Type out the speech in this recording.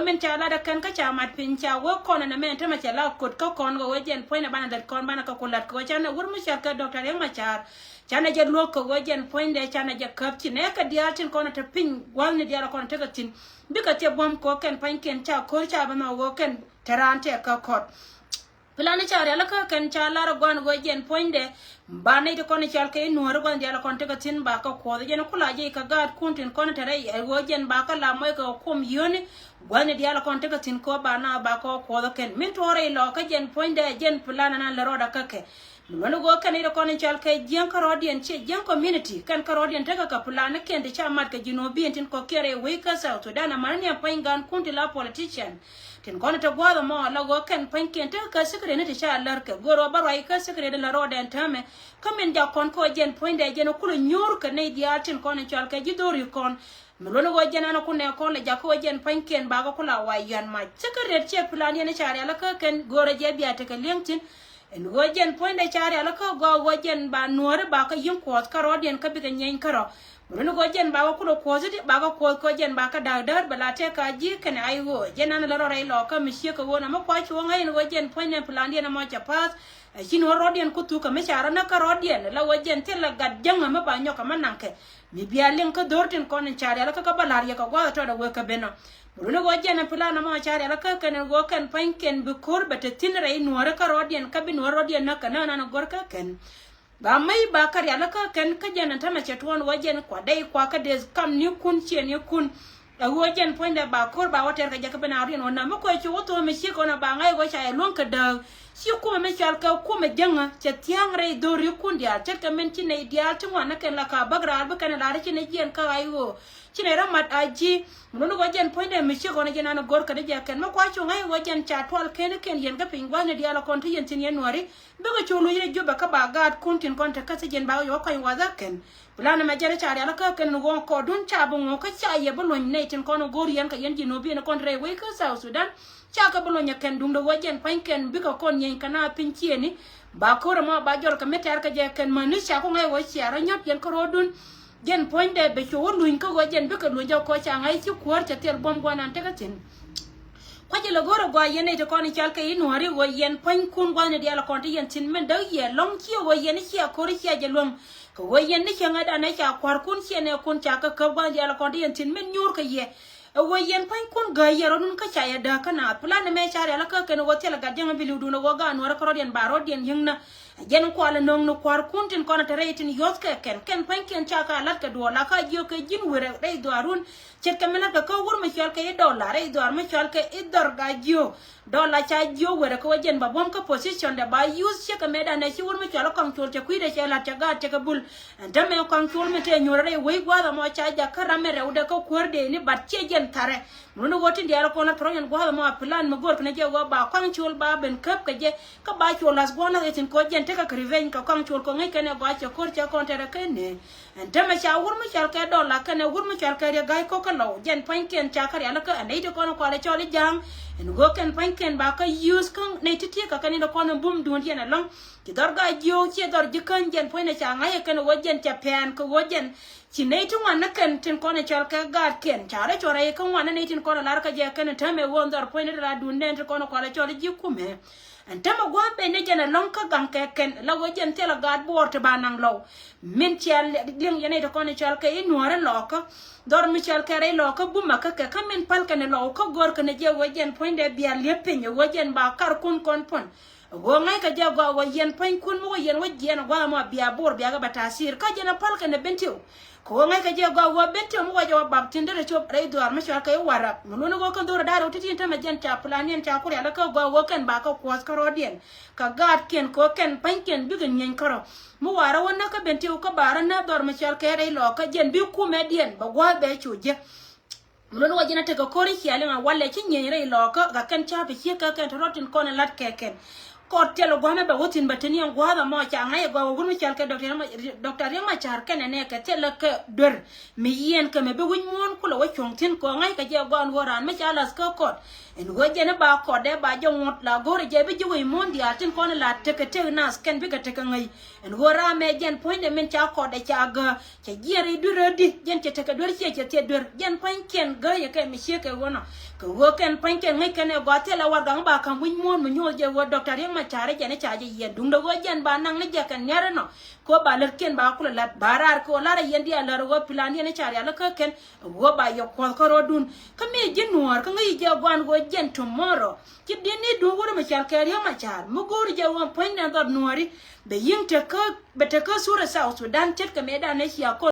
men chala da kan ka cha mat pin cha wo kon na men tama chala kut ko kon go jen point na bana dat kon bana ka kulat ko cha na wur mu cha ka doctor yang machar cha na je lo ko jen point de cha na je kap ti ne ka dia tin kon ta pin wal ni dia kon ta ka tin bi ka te bom ko ken pan ken cha ko cha ba ma wo ken tarante ka kot Pilani cha ala ka ken cha lara gwan go jen point de bana de kon cha ke no ro gwan dia kon ta ka tin ba ka ko de kula je ka gad kuntin kon ta rai go jen ba ka la moy ka kum yoni gwan dia kon ta ka tin ko bana ba ko ken min to re lo ka jen point de jen pilana na la roda ka ke Mano go kan ida kon chal ke jen ka rodien che jen community kan ka rodien ta ka pilana ken de cha mat ka jino bi tin ko kere we ka sa to dana marni apain gan kunti la politician tin kon ta gwa mo la go kan panken ta ka sekre ne ta sha lar ka goro barai ka sekre de la roden tame kamen ja kon ko jen point de jen ko nyor ka ne dia tin kon chal ke jidori kon Mano go jen ana ko ne kon le ja ko jen panken ba ga kula wa yan ma sekre che plan ne chare la ka ken goro je biya ta ka lentin en go jen point de chare la ka go jen ba nuore ba ka yin ko ka rodien ka bi ga nyen karo Mano go jen ba ko ko ziti ba ko jen ba ka dar bala te ka ji kan ai go jen an la rai lo ka mi she ko wona ma kwa chu ngai go jen point ne plan dia na ma cha pas shin ho rodien ku tu ka me chara na ka rodien la go jen te la gad janga ma ba nyoka mananke mi bia len ka dortin kon chara la ka balar ya ka go to da go ka beno Mano go jen plan na ma chara la ka kan go kan panken bu kur bete tin rai nuore ka rodien ka bi nuore rodien na kana na gor ka ken ba mai ba kar ya laka kan ka jana ta mace tuwon wajen kwadai kwa ka da kam ni kun ce ni kun a wajen point da ba kor ba wata ka jaka bana rin wannan mako yace wato me shi ko na ba ngai go sha lon ka da shi kuma me shal ka kuma janga ce tiang rai do ri kun dia ce ka men ti ne dia tun wannan kan la ka bagra ba kan la ri ne jiyan ka ayo ci ne ramat aji mun go jen point da me shi ko na jana na gor ka da jakan mako yace ngai wajen cha twal ken yen ga pingwa ne dia la kon ti yen tin yen wari Bega cholo yire juba ka ba gad kuntin konta kase jen ba yo koy wazaken bulana ma jere chari ala ka ken go ko dun cha bu ko cha ye bulon ne tin kono gori yan ka yan jino bi na kontre we ka South Sudan cha ka bulon ya ken dum do wajen panken bika kon yen kana pinchie ni ba ko ma ba jor ka meter ka je ken manu cha ko ngai wo cha ra nyot yen ko rodun jen point de be cho luin ko wajen bika lu jo ko cha ngai chi kwar cha tel bom gwanan te ka tin Kwaje la goro gwa yene to koni chalka inuari wo yen pan kun gwa ne dia la konti yen tin men da ye long chi wo yen chi akori chi ajelum ko wo yen ni changa da na cha kwar kun chi ne kun cha ka gwa dia la konti yen tin men nyur ka ye wo yen pan kun ga ye ronun ka cha ya da kana plan me cha la ka ken wo tela ga jenga bilu du no wo ga no ko rodien ba rodien yingna yen ko ala nong no kwar kun tin kona taretin yot ka ken pan ken cha ka lat ka do la ka jo ka jin were dai do arun chet kamela ka ko wur machal ka $1 ai dor machal ka idor ga jio dollar cha jio were ko jen ba bom ka position da ba use che ka meda na chi wur machal ka chol cha kuide cha la cha ga cha ka bul da me ka chol me te nyore we gwa da mo cha ja ka ramere uda ko korde ni bat che jen tare munu wotin dia ko na troyan gwa da mo plan mo gor na je go ba ka chol ba ben kap ka je ka ba chol las gona etin ko jen te ka revenge ka chol ko ngai ka ne gwa cha kor cha kon tere ka ne Ndama cha wur machal ka $1 ka ne wur machal ka ya gai ko ka lo jen panken cha ka ya la ka ne to kono ko la choli jang en go ken panken ba ka use kan ne titi ka kan do kono bum dun jen long ti dor ga jo che dor jikan jen point cha ngai ka no jen cha pen ko jen chi ne to wan kan tin kono chal ka ga ken cha re chore kan wan ne tin kono la ka je kan ta me won dor point la dun ne to kono ko la choli jikume Antama gwa be ne jana lonka ganke ken la wajen tela gad borte banang low min chal ling yene to kono chal ka inware loka dor mi chal ka re loka buma ka ka min pal ka ne low ka gor ka ne je wajen point de bia lepin wajen ba kar kun kon pon go ngai ka je go wajen point kun mo wajen gwa mo bia bor bia ga batasir ka jana pal ka ne bentiu ko ngai ka je go bentiu mo wajo bab tindere chop re dor mi chal ka wara mo no go kan dor daro titi ta majen cha planen cha kuri ala ka go kan ba ka kwas ka rodien ka gad ken ko ken panken bigen nyen karo mo wara wonna ka bentiu ka bara na dor mi chal ka re lo ka jen bi ku medien ba gwa be chuje Mulon wajina te ko kori hiale ma wale chi nyere lo ka ga kan cha bi ka kan rotin kon lat keken ko telo gome ba wotin bateni en gwa ma cha ngai gwa gun mi chal ka doctor ma char kan ne ka telo ka dor mi yen ka me be wun mon kula wa chong tin ko ngai ka je gwa ngoran ma cha las ka ko en go jena ba ko de ba jo ngot la gore je bi ji mon dia tin kon la te ka te nas kan bi ka te ka ngai en go ra me jen point de men cha ko de cha ga cha jere durodi jen te ka dor che te dor jen point ken ga ya ka mi she ka wono wo ken pen ken ngai ken go te la war gang ba kan win mon mun yo je wo doctor yang ma chare je ne cha je yen dung do go jen ba nang ne je kan nyare no ko ba le ken ba ku la barar ko la ra yen dia la ro plan ne chare la ka ken wo ba yo ko ko rodun ka me je nuor ka ngai je gwan go jen tomorrow ki dini do wo ma char ke yang ma char mu go je wo pen na do nuori be yin te ka be te ka sura South Sudan tet ka me da ne ya ko